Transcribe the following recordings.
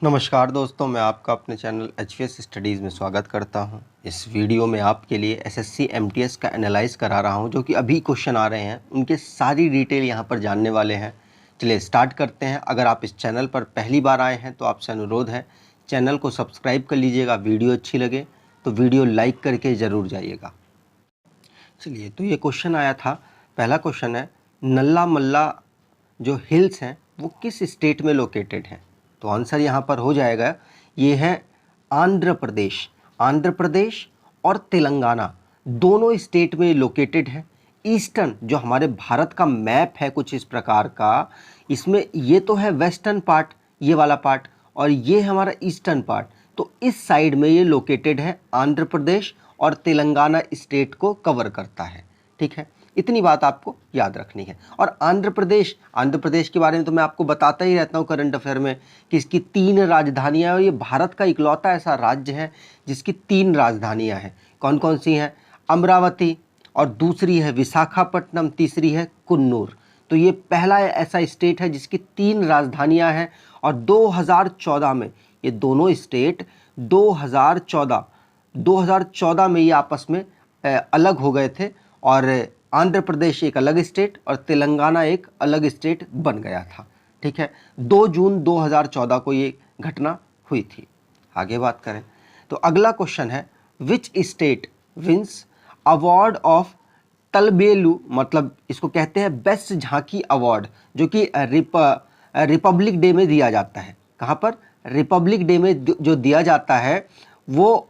नमस्कार दोस्तों, मैं आपका अपने चैनल HVS स्टडीज़ में स्वागत करता हूं। इस वीडियो में आपके लिए SSC MTS का एनालाइज करा रहा हूं, जो कि अभी क्वेश्चन आ रहे हैं उनके सारी डिटेल यहां पर जानने वाले हैं। चलिए स्टार्ट करते हैं। अगर आप इस चैनल पर पहली बार आए हैं तो आपसे अनुरोध है चैनल को सब्सक्राइब कर लीजिएगा। वीडियो अच्छी लगे तो वीडियो लाइक करके ज़रूर जाइएगा। चलिए, तो ये क्वेश्चन आया था। पहला क्वेश्चन है, नल्ला मल्ला जो हिल्स हैं वो किस स्टेट में लोकेटेड हैं? तो आंसर यहाँ पर हो जाएगा, ये है आंध्र प्रदेश। आंध्र प्रदेश और तेलंगाना दोनों स्टेट में लोकेटेड है। ईस्टर्न जो हमारे भारत का मैप है कुछ इस प्रकार का, इसमें ये तो है वेस्टर्न पार्ट, ये वाला पार्ट, और ये हमारा ईस्टर्न पार्ट। तो इस साइड में ये लोकेटेड है। आंध्र प्रदेश और तेलंगाना स्टेट को कवर करता है। ठीक है, इतनी बात आपको याद रखनी है। और आंध्र प्रदेश के बारे में तो मैं आपको बताता ही रहता हूँ करंट अफेयर में कि इसकी 3 राजधानियाँ हैं। ये भारत का इकलौता ऐसा राज्य है जिसकी 3 राजधानियाँ हैं। कौन कौन सी हैं? अमरावती, और दूसरी है विशाखापट्टनम, तीसरी है कुन्नूर। तो ये पहला ऐसा स्टेट है जिसकी 3 राजधानियाँ हैं। और 2014 में ये दोनों स्टेट 2014 में ये आपस में अलग हो गए थे, और आंध्र प्रदेश एक अलग स्टेट और तेलंगाना एक अलग स्टेट बन गया था। ठीक है, 2 जून 2014 को ये घटना हुई थी। आगे बात करें तो अगला क्वेश्चन है, which state wins award of तलबेलू, मतलब इसको कहते हैं बेस्ट झांकी अवार्ड, जो कि रिपब्लिक डे में दिया जाता है। कहाँ पर? रिपब्लिक डे में जो दिया जाता है वो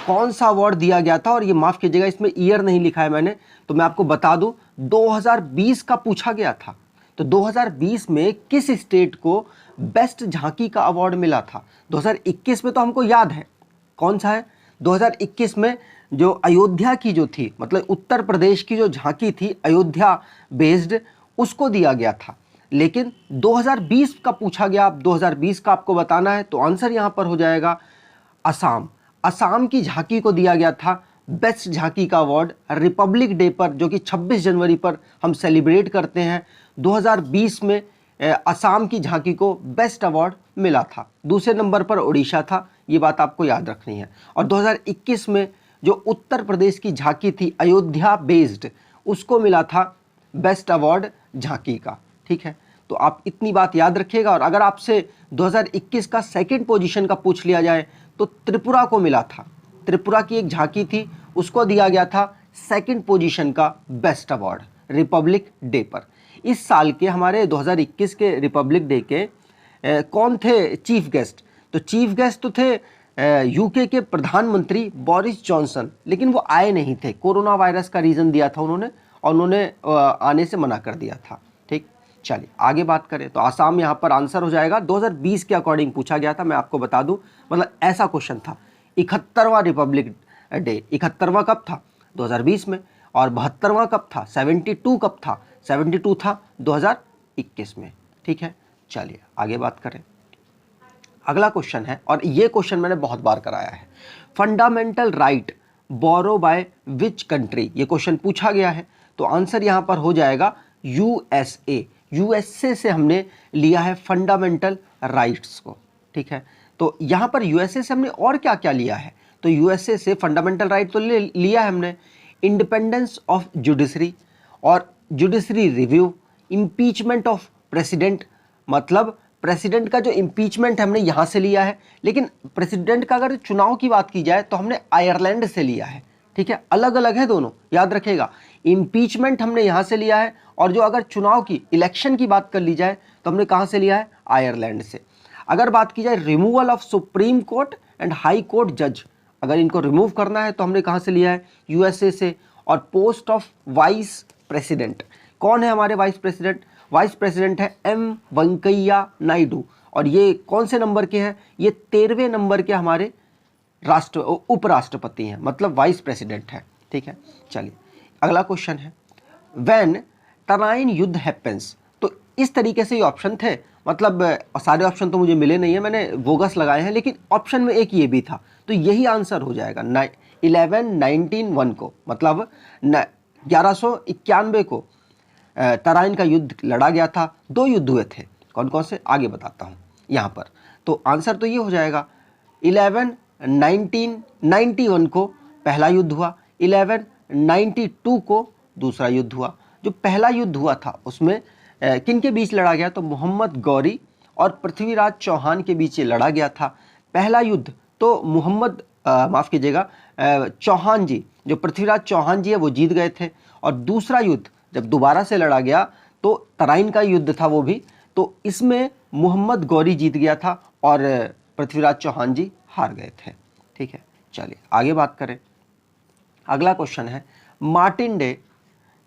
कौन सा अवार्ड दिया गया था? और ये माफ़ कीजिएगा, इसमें ईयर नहीं लिखा है मैंने, तो मैं आपको बता दूं 2020 का पूछा गया था। तो 2020 में किस स्टेट को बेस्ट झांकी का अवार्ड मिला था? 2021 में तो हमको याद है, कौन सा है? 2021 में जो अयोध्या की जो थी, मतलब उत्तर प्रदेश की जो झांकी थी अयोध्या बेस्ड, उसको दिया गया था। लेकिन 2020 का पूछा गया, अब 2020 का आपको बताना है, तो आंसर यहाँ पर हो जाएगा असम। असम की झांकी को दिया गया था बेस्ट झांकी का अवार्ड रिपब्लिक डे पर, जो कि 26 जनवरी पर हम सेलिब्रेट करते हैं। 2020 में असम की झांकी को बेस्ट अवार्ड मिला था। दूसरे नंबर पर उड़ीसा था, ये बात आपको याद रखनी है। और 2021 में जो उत्तर प्रदेश की झांकी थी अयोध्या बेस्ड, उसको मिला था बेस्ट अवार्ड झांकी का। ठीक है, तो आप इतनी बात याद रखिएगा। और अगर आपसे 2021 का सेकंड पोजीशन का पूछ लिया जाए तो त्रिपुरा को मिला था। त्रिपुरा की एक झांकी थी, उसको दिया गया था सेकंड पोजीशन का बेस्ट अवार्ड रिपब्लिक डे पर। इस साल के हमारे 2021 के रिपब्लिक डे के कौन थे चीफ गेस्ट? तो चीफ गेस्ट तो थे यूके के प्रधानमंत्री बोरिस जॉनसन, लेकिन वो आए नहीं थे। कोरोना वायरस का रीज़न दिया था उन्होंने, और उन्होंने आने से मना कर दिया था। ठीक, चलिए आगे बात करें तो आसाम यहाँ पर आंसर हो जाएगा। 2020 के अकॉर्डिंग पूछा गया था, मैं आपको बता दूं, मतलब ऐसा क्वेश्चन था। 71वां रिपब्लिक डे 71वां कब था? 2020 में। और 72वां कब था? 72 कब था? 72 था 2021 में। ठीक है, चलिए आगे बात करें। अगला क्वेश्चन है, और ये क्वेश्चन मैंने बहुत बार कराया है, fundamental right borrow by which country, ये क्वेश्चन पूछा गया है। तो आंसर यहाँ पर हो जाएगा यूएसए। यूएसए से हमने लिया है फंडामेंटल राइट्स को। ठीक है, तो यहाँ पर यूएसए से हमने और क्या क्या लिया है? तो यूएसए से फंडामेंटल राइट तो लिया है हमने, इंडिपेंडेंस ऑफ जुडिशरी और judiciary review, impeachment of president, मतलब प्रेसिडेंट का जो इम्पीचमेंट हमने यहाँ से लिया है। लेकिन प्रेसिडेंट का अगर चुनाव की बात की जाए तो हमने आयरलैंड से लिया है। ठीक है, अलग अलग है दोनों, याद रखिएगा। इम्पीचमेंट हमने यहाँ से लिया है, और जो अगर चुनाव की इलेक्शन की बात कर ली जाए तो हमने कहाँ से लिया है? आयरलैंड से। अगर बात की जाए removal of supreme court and high court जज, अगर इनको रिमूव करना है तो हमने कहाँ से लिया है? यूएसए से। और पोस्ट ऑफ वाइस प्रेसिडेंट, कौन है हमारे वाइस प्रेसिडेंट? वाइस प्रेसिडेंट है एम वेंकैया नायडू, और ये कौन से नंबर के हैं? ये 13वें नंबर के हमारे उपराष्ट्रपति हैं, मतलब वाइस प्रेसिडेंट है। ठीक है, चलिए अगला क्वेश्चन है, व्हेन तराइन युद्ध हैपेंस। तो इस तरीके से ये ऑप्शन थे, मतलब सारे ऑप्शन तो मुझे मिले नहीं है, मैंने बोगस लगाए हैं, लेकिन ऑप्शन में एक ये भी था, तो यही आंसर हो जाएगा 1119 को, मतलब 1191 को तराइन का युद्ध लड़ा गया था। 2 युद्ध हुए थे, कौन कौन से आगे बताता हूँ यहाँ पर। तो आंसर तो ये हो जाएगा 1991 को पहला युद्ध हुआ, 1192 को दूसरा युद्ध हुआ। जो पहला युद्ध हुआ था उसमें किन के बीच लड़ा गया, तो मोहम्मद गौरी और पृथ्वीराज चौहान के बीच ये लड़ा गया था। पहला युद्ध तो मोहम्मद माफ़ कीजिएगा चौहान जी, जो पृथ्वीराज चौहान जी है वो जीत गए थे, और दूसरा युद्ध जब दोबारा से लड़ा गया तो तराइन का युद्ध था वो भी, तो इसमें मोहम्मद गौरी जीत गया था और पृथ्वीराज चौहान जी हार गए थे। ठीक है, चलिए आगे बात करें। अगला क्वेश्चन है मार्टिन डे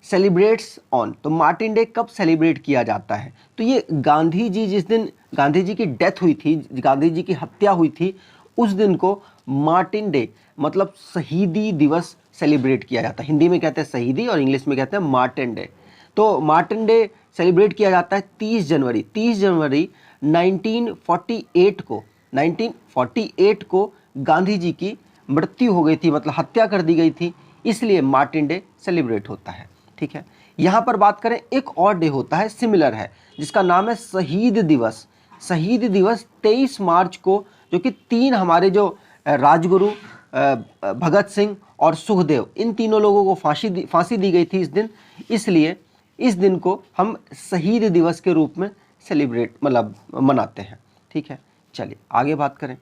सेलिब्रेट्स ऑन, तो मार्टिन डे कब सेलिब्रेट किया जाता है, तो ये गांधी जी जिस दिन गांधी जी की डेथ हुई थी, गांधी जी की हत्या हुई थी, उस दिन को मार्टिन डे मतलब शहीदी दिवस सेलिब्रेट किया जाता है। हिंदी में कहते हैं शहीदी और इंग्लिश में कहते हैं मार्टिन डे। तो मार्टिन डे सेलिब्रेट किया जाता है 30 जनवरी 1948 को गांधी जी की मृत्यु हो गई थी, मतलब हत्या कर दी गई थी, इसलिए मार्टिन डे सेलिब्रेट होता है। ठीक है, यहाँ पर बात करें एक और डे होता है, सिमिलर है, जिसका नाम है शहीद दिवस। शहीद दिवस 23 मार्च को, जो कि 3 हमारे जो राजगुरु भगत सिंह और सुखदेव, इन तीनों लोगों को फांसी दी गई थी इस दिन, इसलिए इस दिन को हम शहीद दिवस के रूप में सेलिब्रेट मतलब मनाते हैं। ठीक है, चलिए आगे बात करें।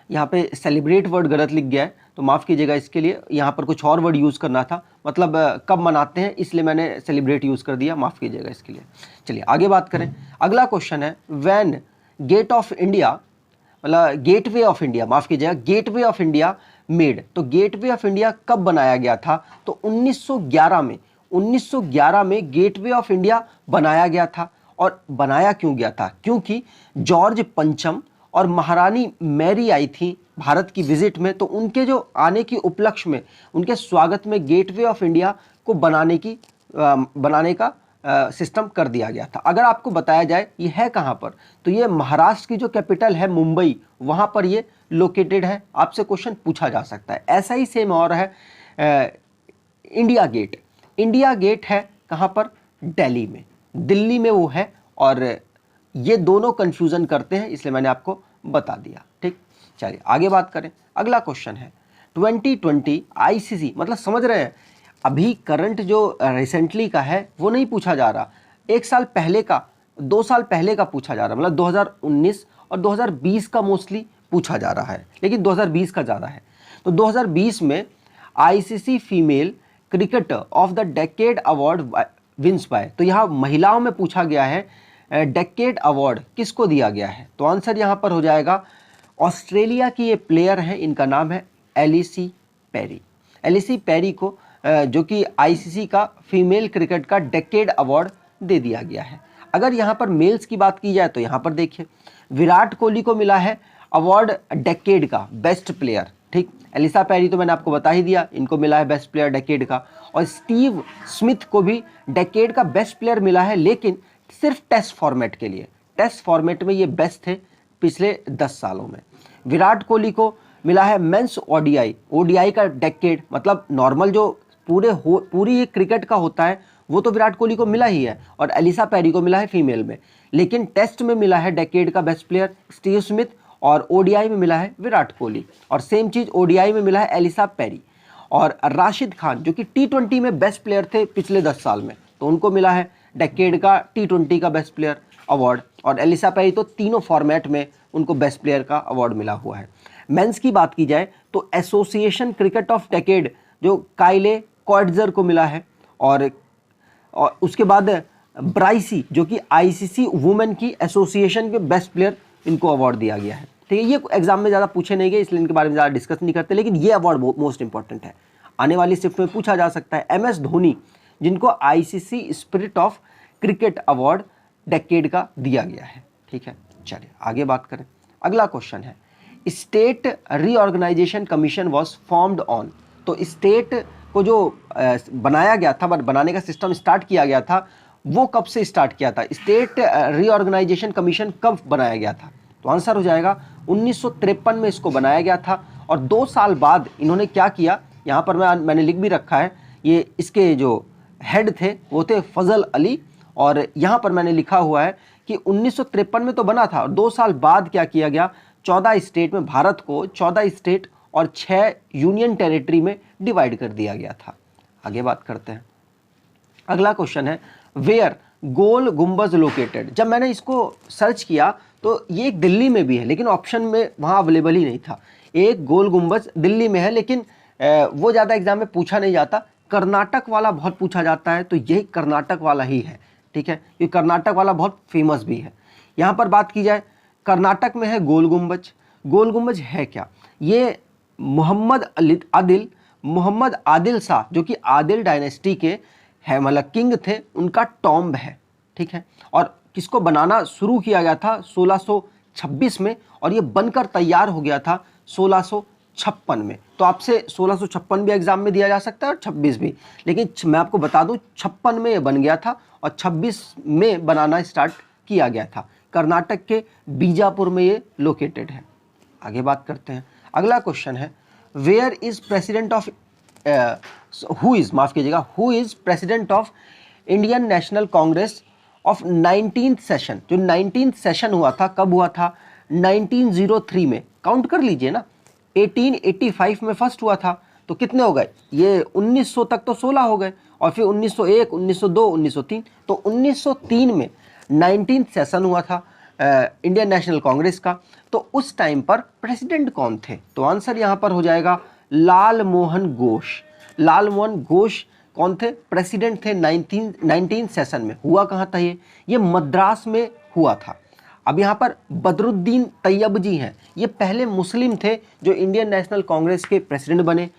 यहाँ पे सेलिब्रेट वर्ड गलत लिख गया है, तो माफ़ कीजिएगा इसके लिए, यहाँ पर कुछ और वर्ड यूज़ करना था, मतलब कब मनाते हैं, इसलिए मैंने सेलिब्रेट यूज़ कर दिया, माफ़ कीजिएगा इसके लिए। चलिए आगे बात करें। अगला क्वेश्चन है व्हेन गेट ऑफ इंडिया, मतलब गेटवे ऑफ इंडिया, माफ़ कीजिएगा, गेटवे ऑफ इंडिया मेड, तो गेटवे ऑफ इंडिया कब बनाया गया था, तो 1911 में गेटवे ऑफ इंडिया बनाया गया था। और बनाया क्यों गया था, क्योंकि जॉर्ज पंचम और महारानी मैरी आई थी भारत की विजिट में, तो उनके जो आने की उपलक्ष्य में, उनके स्वागत में गेटवे ऑफ इंडिया को बनाने का सिस्टम कर दिया गया था। अगर आपको बताया जाए ये है कहाँ पर, तो ये महाराष्ट्र की जो कैपिटल है मुंबई, वहाँ पर ये लोकेटेड है। आपसे क्वेश्चन पूछा जा सकता है। ऐसा ही सेम और है इंडिया गेट। इंडिया गेट है कहाँ पर, दिल्ली में, दिल्ली में वो है, और ये दोनों कंफ्यूजन करते हैं, इसलिए मैंने आपको बता दिया। ठीक, चलिए आगे बात करें। अगला क्वेश्चन है 2020 आईसीसी, मतलब समझ रहे हैं, अभी करंट जो रिसेंटली का है वो नहीं पूछा जा रहा, 1 साल पहले का, 2 साल पहले का पूछा जा रहा, मतलब 2019 और 2020 का मोस्टली पूछा जा रहा है, लेकिन 2020 का ज़्यादा है। तो 2020 में ICC female cricketer of the decade award wins by, तो यहाँ महिलाओं में पूछा गया है डेकेड अवार्ड किसको दिया गया है, तो आंसर यहाँ पर हो जाएगा ऑस्ट्रेलिया की ये प्लेयर हैं, इनका नाम है एलिसी पेरी। एलिसी पेरी को जो कि आईसीसी का फीमेल क्रिकेट का डेकेड अवार्ड दे दिया गया है। अगर यहाँ पर मेल्स की बात की जाए तो यहाँ पर देखिए विराट कोहली को मिला है अवार्ड डेकेड का बेस्ट प्लेयर। ठीक, एलिसा पेरी तो मैंने आपको बता ही दिया, इनको मिला है बेस्ट प्लेयर डेकेड का, और स्टीव स्मिथ को भी डेकेड का बेस्ट प्लेयर मिला है, लेकिन सिर्फ टेस्ट फॉर्मेट के लिए। टेस्ट फॉर्मेट में ये बेस्ट थे पिछले 10 सालों में। विराट कोहली को मिला है मेंस ओडीआई का डेकेड, मतलब नॉर्मल जो पूरी ये क्रिकेट का होता है वो तो विराट कोहली को मिला ही है, और एलिसा पेरी को मिला है फीमेल में, लेकिन टेस्ट में मिला है डेकेड का बेस्ट प्लेयर स्टीव स्मिथ, और ओडीआई में मिला है विराट कोहली, और सेम चीज़ ओडीआई में मिला है एलिसा पेरी। और राशिद खान जो कि टी20 में बेस्ट प्लेयर थे पिछले 10 साल में, तो उनको मिला है डेकेड का टी20 का बेस्ट प्लेयर अवार्ड, और एलिसा पेरी तो तीनों फॉर्मेट में उनको बेस्ट प्लेयर का अवार्ड मिला हुआ है। मेंस की बात की जाए तो एसोसिएशन क्रिकेट ऑफ डेकेड जो काइले कॉइट्जर को मिला है, और उसके बाद ब्राइसी जो कि आईसीसी वुमेन की एसोसिएशन के बेस्ट प्लेयर, इनको अवार्ड दिया गया है। ठीक है, ये एग्जाम में ज़्यादा पूछे नहीं गए, इसलिए इनके बारे में ज़्यादा डिस्कस नहीं करते, लेकिन ये अवार्ड मोस्ट इंपॉर्टेंट है, आने वाली शिफ्ट में पूछा जा सकता है। MS धोनी जिनको ICC spirit of cricket award decade का दिया गया है। ठीक है, चलिए आगे बात करें। अगला क्वेश्चन है state reorganisation commission was formed on, तो स्टेट को जो बनाया गया था, बनाने का सिस्टम स्टार्ट किया गया था, वो कब से स्टार्ट किया था, स्टेट रीऑर्गेनाइजेशन कमीशन कब बनाया गया था, तो आंसर हो जाएगा 1953 में इसको बनाया गया था। और 2 साल बाद इन्होंने क्या किया, यहाँ पर मैंने लिख भी रखा है, ये इसके जो हेड थे वो थे फजल अली, और यहाँ पर मैंने लिखा हुआ है कि 1953 में तो बना था और 2 साल बाद क्या किया गया, 14 स्टेट में, भारत को 14 स्टेट और 6 यूनियन टेरिटरी में डिवाइड कर दिया गया था। आगे बात करते हैं। अगला क्वेश्चन है वेयर गोल गुम्बज लोकेटेड। जब मैंने इसको सर्च किया तो ये एक दिल्ली में भी है, लेकिन ऑप्शन में वहाँ अवेलेबल ही नहीं था। एक गोल गुम्बज दिल्ली में है, लेकिन वो ज़्यादा एग्जाम में पूछा नहीं जाता। कर्नाटक वाला बहुत पूछा जाता है, तो यही कर्नाटक वाला ही है, ठीक है। ये कर्नाटक वाला बहुत फेमस भी है। यहाँ पर बात की जाए, कर्नाटक में है गोल गुम्बज। गोल गुम्बज है क्या, ये मोहम्मद आदिल शाह, जो कि आदिल डायनेस्टी के है, मतलब किंग थे, उनका टॉम्ब है, ठीक है। और किसको बनाना शुरू किया गया था 1626 में, और ये बनकर तैयार हो गया था 1656 में। तो आपसे 1656 भी एग्जाम में दिया जा सकता है और 26 भी, लेकिन मैं आपको बता दूं 56 में ये बन गया था और 26 में बनाना स्टार्ट किया गया था। कर्नाटक के बीजापुर में ये लोकेटेड है। आगे बात करते हैं। अगला क्वेश्चन है where is president of who is president of Indian national Congress of 19th session. जो 19th सेशन हुआ था, कब हुआ था, 1903 में। काउंट कर लीजिए ना, 1885 में फर्स्ट हुआ था, तो कितने हो गए ये, 1900 तक तो 16 हो गए, और फिर 1901, 1902, 1903, तो 1903 में 19th सेशन हुआ था इंडियन नेशनल कांग्रेस का। तो उस टाइम पर प्रेसिडेंट कौन थे, तो आंसर यहाँ पर हो जाएगा लाल मोहन घोष। लाल मोहन घोष कौन थे, प्रेसिडेंट थे 19 सेशन में। हुआ कहाँ था ये मद्रास में हुआ था। अब यहाँ पर बदरुद्दीन तैयब जी हैं, ये पहले मुस्लिम थे जो इंडियन नेशनल कांग्रेस के प्रेसिडेंट बने।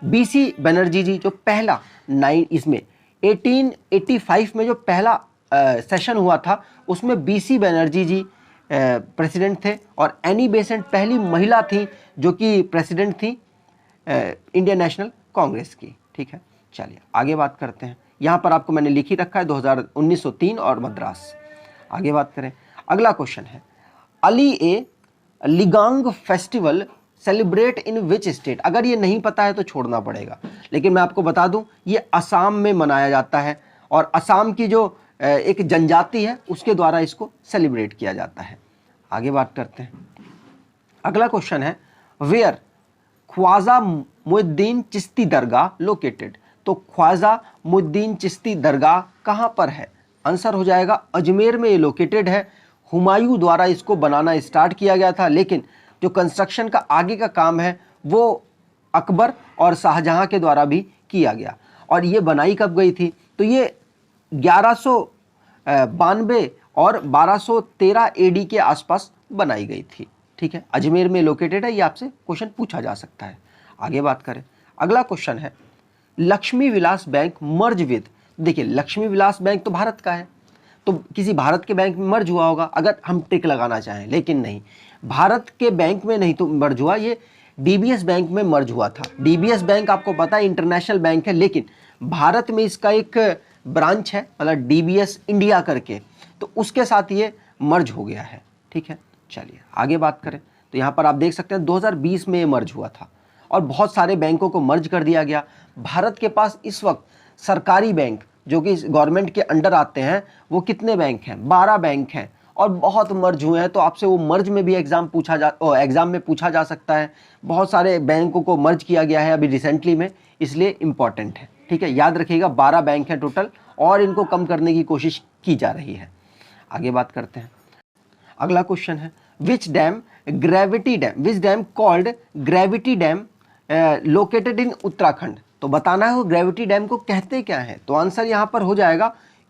बीसी बनर्जी जी जो पहला इसमें 1885 में जो पहला सेशन हुआ था, उसमें बीसी बनर्जी जी प्रेसिडेंट थे, और एनी बेसेंट पहली महिला थी जो कि प्रेसिडेंट थी इंडियन नेशनल कांग्रेस की, ठीक है। चलिए आगे बात करते हैं। यहाँ पर आपको मैंने लिख ही रखा है 1903 और मद्रास। आगे बात करें। अगला क्वेश्चन है Ali Aye Ligang festival celebrate in which state. अगर ये नहीं पता है तो छोड़ना पड़ेगा, लेकिन मैं आपको बता दूं ये असम में मनाया जाता है, और असम की जो एक जनजाति है उसके द्वारा इसको सेलिब्रेट किया जाता है। आगे बात करते हैं। अगला क्वेश्चन है वेयर ख्वाजा मुइनुद्दीन चिश्ती दरगाह लोकेटेड। तो ख्वाजा मुइनुद्दीन चिश्ती दरगाह कहाँ पर है, आंसर हो जाएगा अजमेर में ये लोकेटेड है। हुमायूं द्वारा इसको बनाना स्टार्ट किया गया था, लेकिन जो कंस्ट्रक्शन का आगे का काम है वो अकबर और शाहजहां के द्वारा भी किया गया। और ये बनाई कब गई थी, तो ये 1192 और 1213 एडी के आसपास बनाई गई थी, ठीक है। अजमेर में लोकेटेड है, ये आपसे क्वेश्चन पूछा जा सकता है। आगे बात करें। अगला क्वेश्चन है Lakshmi Vilas bank merge with. देखिए लक्ष्मी विलास बैंक तो भारत का है, तो किसी भारत के बैंक में मर्ज हुआ होगा अगर हम टिक लगाना चाहें, लेकिन नहीं, भारत के बैंक में नहीं तो मर्ज हुआ, ये डीबीएस बैंक में मर्ज हुआ था। डीबीएस बैंक आपको पता है इंटरनेशनल बैंक है, लेकिन भारत में इसका एक ब्रांच है, मतलब डीबीएस इंडिया करके, तो उसके साथ ये मर्ज हो गया है, ठीक है। चलिए आगे बात करें। तो यहाँ पर आप देख सकते हैं 2020 में ये मर्ज हुआ था, और बहुत सारे बैंकों को मर्ज कर दिया गया। भारत के पास इस वक्त सरकारी बैंक जो कि गवर्नमेंट के अंडर आते हैं वो कितने बैंक हैं, 12 बैंक हैं, और बहुत मर्ज हुए हैं। तो आपसे वो मर्ज में भी एग्जाम में पूछा जा सकता है। बहुत सारे बैंकों को मर्ज किया गया है अभी रिसेंटली में, इसलिए इंपॉर्टेंट है, ठीक है। याद रखिएगा 12 बैंक हैं टोटल, और इनको कम करने की कोशिश की जा रही है। आगे बात करते हैं। अगला क्वेश्चन है which dam called gravity dam located in Uttarakhand. तो बताना है वो ग्रेविटी डैम को कहते क्या है, तो आंसर यहाँ पर हो जाएगा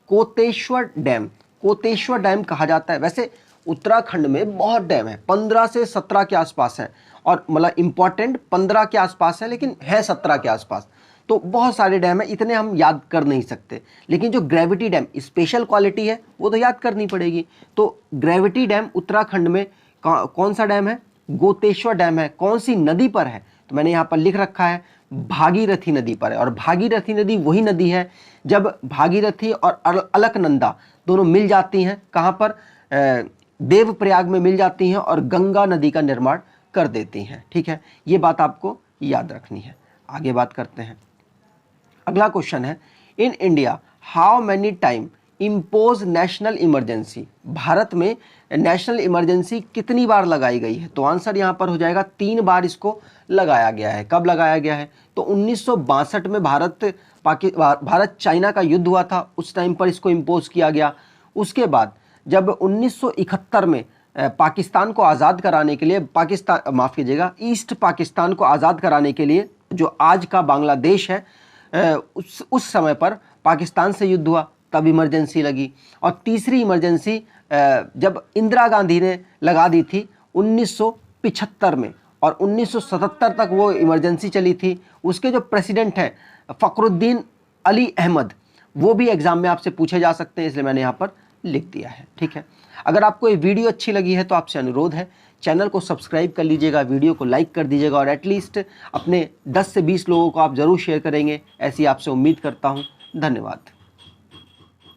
कोतेश्वर डैम। कोतेश्वर डैम कहा जाता है। वैसे उत्तराखंड में बहुत डैम है, 15 से 17 के आसपास है, और मतलब इंपॉर्टेंट 15 के आसपास है, लेकिन है 17 के आसपास। तो बहुत सारे डैम है, इतने हम याद कर नहीं सकते, लेकिन जो ग्रेविटी डैम स्पेशल क्वालिटी है वो तो याद करनी पड़ेगी। तो ग्रेविटी डैम उत्तराखंड में कौन सा डैम है, गोतेश्वर डैम है। कौन सी नदी पर है, तो मैंने यहाँ पर लिख रखा है भागीरथी नदी पर है। और भागीरथी नदी वही नदी है जब भागीरथी और अलकनंदा दोनों मिल जाती हैं, कहाँ पर, देवप्रयाग में मिल जाती हैं और गंगा नदी का निर्माण कर देती हैं, ठीक है। ये बात आपको याद रखनी है। आगे बात करते हैं। अगला क्वेश्चन है in India how many time impose national emergency, Bharat में नेशनल इमरजेंसी कितनी बार लगाई गई है? तो आंसर यहाँ पर हो जाएगा 3 बार इसको लगाया गया है। कब लगाया गया है? तो 1962 में भारत चाइना का युद्ध हुआ था, उस टाइम पर इसको इम्पोज किया गया। उसके बाद जब 1971 में पाकिस्तान को आज़ाद कराने के लिए, ईस्ट पाकिस्तान को आज़ाद कराने के लिए जो आज का बांग्लादेश है, उस समय पर पाकिस्तान से युद्ध हुआ, तब इमरजेंसी लगी। और तीसरी इमरजेंसी जब इंदिरा गांधी ने लगा दी थी 1975 में, और 1977 तक वो इमरजेंसी चली थी। उसके जो प्रेसिडेंट हैं फ़खरुद्दीन अली अहमद, वो भी एग्जाम में आपसे पूछे जा सकते हैं, इसलिए मैंने यहाँ पर लिख दिया है। ठीक है, अगर आपको ये वीडियो अच्छी लगी है तो आपसे अनुरोध है चैनल को सब्सक्राइब कर लीजिएगा, वीडियो को लाइक कर दीजिएगा, और एटलीस्ट अपने 10 से 20 लोगों को आप ज़रूर शेयर करेंगे, ऐसी आपसे उम्मीद करता हूँ। धन्यवाद।